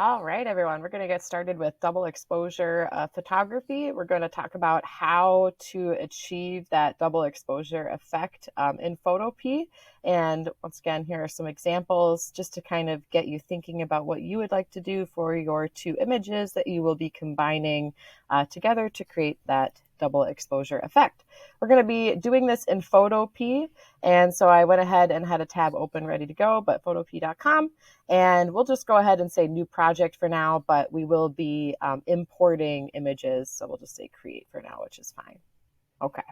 All right, everyone, we're going to get started with double exposure photography. We're going to talk about how to achieve that double exposure effect in Photopea. And once again, here are some examples just to kind of get you thinking about what you would like to do for your two images that you will be combining together to create that double exposure effect. We're going to be doing this in Photopea, and so I went ahead and had a tab open ready to go, but photopea.com, and we'll just go ahead and say new project for now, but we will be importing images, so we'll just say create for now, which is fine. Okay.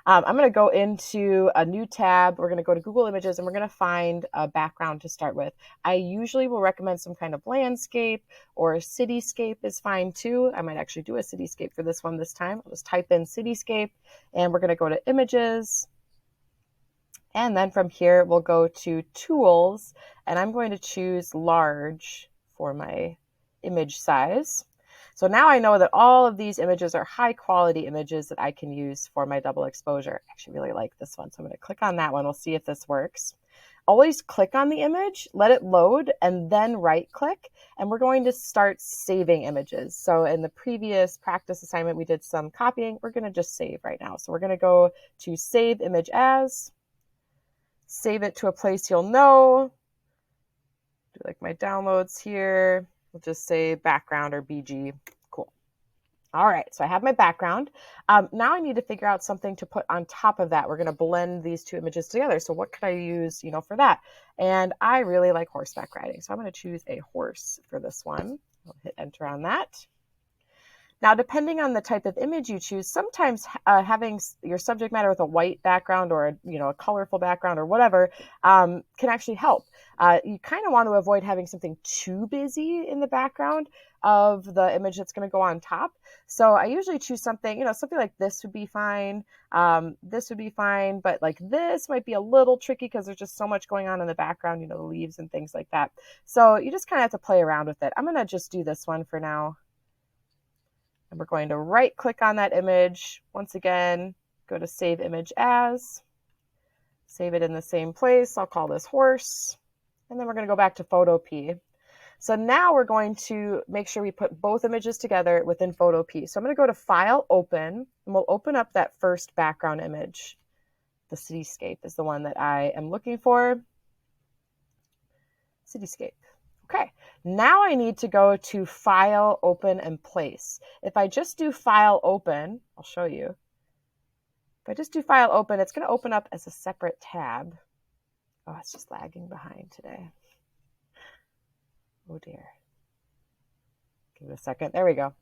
I'm going to go into a new tab. We're going to go to Google Images, and we're going to find a background to start with. I usually will recommend some kind of landscape, or a cityscape is fine too. I might actually do a cityscape for this one this time. I'll just type in cityscape, and we're going to go to Images. And then from here, we'll go to Tools, and I'm going to choose Large for my image size. So now I know that all of these images are high quality images that I can use for my double exposure. I actually really like this one, so I'm going to click on that one. We'll see if this works. Always click on the image, let it load, and then right click, and we're going to start saving images. So in the previous practice assignment, we did some copying. We're going to just save right now. So we're going to go to Save Image As. Save it to a place you'll know. Do like my downloads here. We'll just say background or BG. Cool. All right, so I have my background. Now I need to figure out something to put on top of that. We're going to blend these two images together. So what could I use, for that? And I really like horseback riding, so I'm going to choose a horse for this one. I'll hit enter on that. Now, depending on the type of image you choose, sometimes having your subject matter with a white background or a colorful background or whatever can actually help. You kind of want to avoid having something too busy in the background of the image that's going to go on top. So I usually choose something, something like this would be fine. This would be fine, but like this might be a little tricky because there's just so much going on in the background, the leaves and things like that. So you just kind of have to play around with it. I'm going to just do this one for now. And we're going to right click on that image. Once again, go to Save Image As. Save it in the same place. I'll call this horse. And then we're going to go back to Photopea. So now we're going to make sure we put both images together within Photopea. So I'm going to go to File, Open, and we'll open up that first background image. The cityscape is the one that I am looking for. Cityscape. Okay, now I need to go to File, Open, and Place. If I just do File, Open, I'll show you. If I just do File, Open, it's going to open up as a separate tab. Oh, it's just lagging behind today. Oh dear. Give it a second. There we go.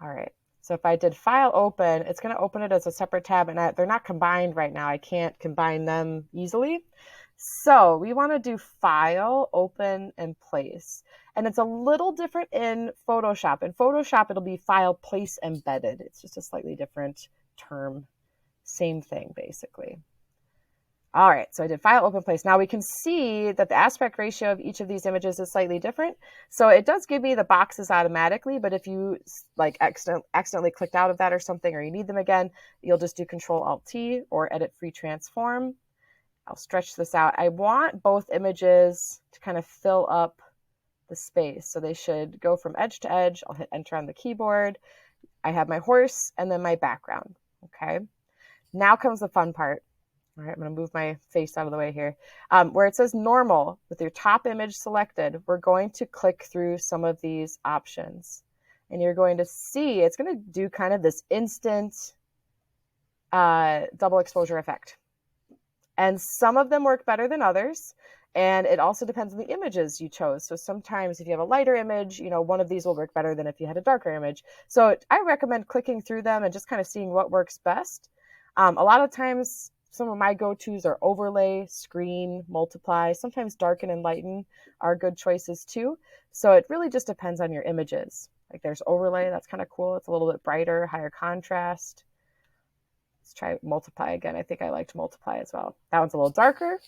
All right. So if I did File, Open, it's going to open it as a separate tab, and they're not combined right now. I can't combine them easily. So we want to do File, Open, and Place. And it's a little different in Photoshop. In Photoshop, it'll be File, Place, Embedded. It's just a slightly different term. Same thing, basically. All right, so I did File, Open, Place. Now we can see that the aspect ratio of each of these images is slightly different. So it does give me the boxes automatically, but if you accidentally clicked out of that or something, or you need them again, you'll just do Control-Alt-T or Edit Free Transform. I'll stretch this out. I want both images to kind of fill up the space. So they should go from edge to edge. I'll hit enter on the keyboard. I have my horse and then my background. Okay. Now comes the fun part. All right, I'm going to move my face out of the way here. Where it says normal with your top image selected, we're going to click through some of these options. And you're going to see it's going to do kind of this instant double exposure effect. And some of them work better than others. And it also depends on the images you chose. So sometimes if you have a lighter image, one of these will work better than if you had a darker image. So I recommend clicking through them and just kind of seeing what works best. A lot of times, some of my go-tos are overlay, screen, multiply. Sometimes darken and lighten are good choices too. So it really just depends on your images. Like there's overlay, that's kind of cool. It's a little bit brighter, higher contrast. Let's try multiply again. I think I liked multiply as well. That one's a little darker.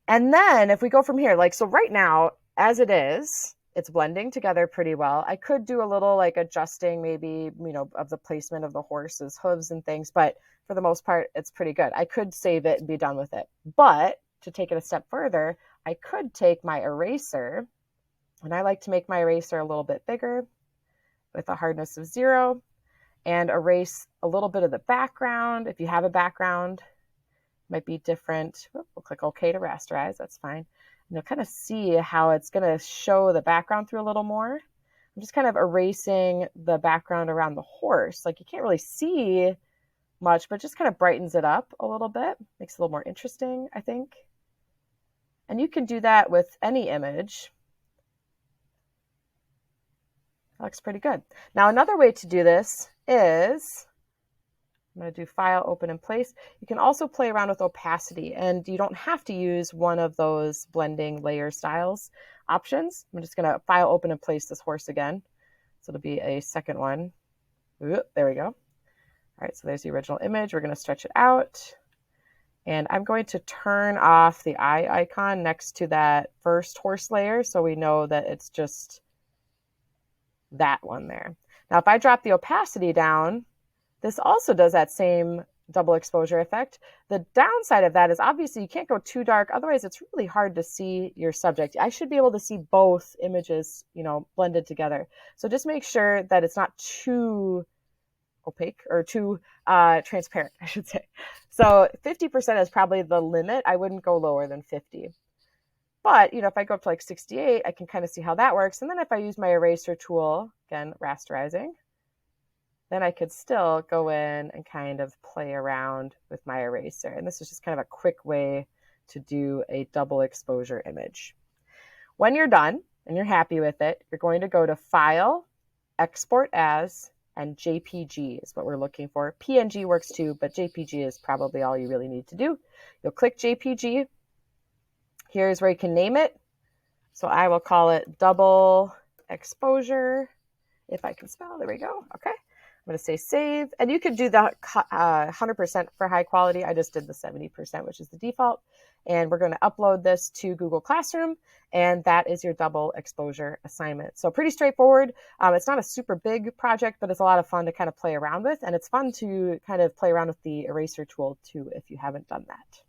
And then if we go from here, so right now, as it is, it's blending together pretty well. I could do a little adjusting maybe, of the placement of the horse's hooves and things, but for the most part, it's pretty good. I could save it and be done with it. But to take it a step further, I could take my eraser And I like to make my eraser a little bit bigger with a hardness of 0 and erase a little bit of the background. If you have a background, it might be different. We'll click OK to rasterize. That's fine. And you'll kind of see how it's going to show the background through a little more. I'm just kind of erasing the background around the horse. Like you can't really see much, but just kind of brightens it up a little bit. Makes it a little more interesting, I think. And you can do that with any image. That looks pretty good. Now, another way to do this is, I'm going to do File, Open in Place. You can also play around with opacity, and you don't have to use one of those blending layer styles options. I'm just going to File, Open in Place this horse again. So it'll be a second one. Ooh, there we go. All right, so there's the original image. We're going to stretch it out. And I'm going to turn off the eye icon next to that first horse layer so we know that it's just that one there. Now, if I drop the opacity down, this also does that same double exposure effect. The downside of that is obviously you can't go too dark. Otherwise, it's really hard to see your subject. I should be able to see both images, blended together. So just make sure that it's not too opaque or too transparent, I should say. So 50% is probably the limit. I wouldn't go lower than 50. But, if I go up to like 68, I can kind of see how that works. And then if I use my eraser tool, again, rasterizing, then I could still go in and kind of play around with my eraser. And this is just kind of a quick way to do a double exposure image. When you're done and you're happy with it, you're going to go to File, Export As, and JPG is what we're looking for. PNG works too, but JPG is probably all you really need to do. You'll click JPG. Here's where you can name it. So I will call it double exposure. If I can spell, there we go. Okay. I'm going to say save. And you could do the 100% for high quality. I just did the 70%, which is the default. And we're going to upload this to Google Classroom. And that is your double exposure assignment. So pretty straightforward. It's not a super big project, but it's a lot of fun to kind of play around with. And it's fun to kind of play around with the eraser tool too, if you haven't done that.